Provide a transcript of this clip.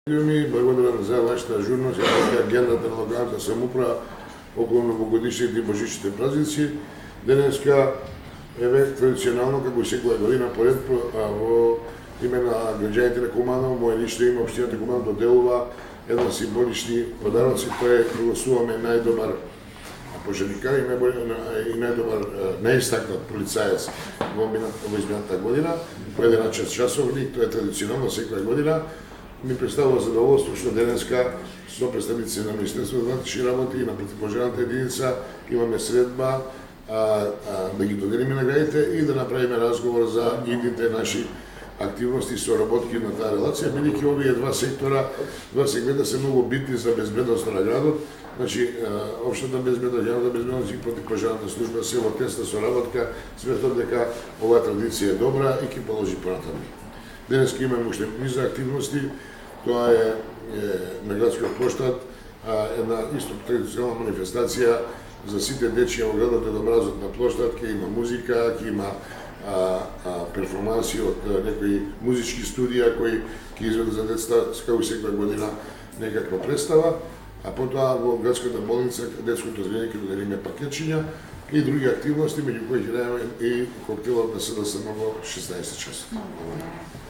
Благодарам за вашата ажурност и агендата на локалната самоуправа околу новогодишните и божичните празници. Денеска е традиционално, како и секоја година поред, во име на граѓаните на Куманово, моје лично име општината Куманово доделува една символични подароци кои прогласуваме најдобар пожарникар и најдобар најистакнат полицаец во измината година, по 11 часовник, тоа е традиционално секоја година. Ми представува задоволство што денеска со представници на Министерството за внатрешни работи и на противопожарната единица имаме средба да ги доделиме наградите и да направиме разговор за идните наши активности и соработки на таа релација, бидејќи овие два сектора, два сегмента се многу битни за безбедност на градот. Значи, општата безбедност, јавната безбедност и противопожарната служба се во тесна соработка, сметам дека оваа традиција е добра и ќе положи понатаму. Денеска имаме уште низа активности, тоа е на градскиот плоштад, една исто традиционална манифестација за сите дечија во градот е образот на плоштад, ќе има музика, ќе има перформанси од некои музички студија кои ќе изведат за децата како секоја година некаква представа, а потоа во градската болница детското зрение ќе доделиме пакетчиња и други активности, меѓу кои ќе најдеме и коктелот на СДСМ во 16 часот.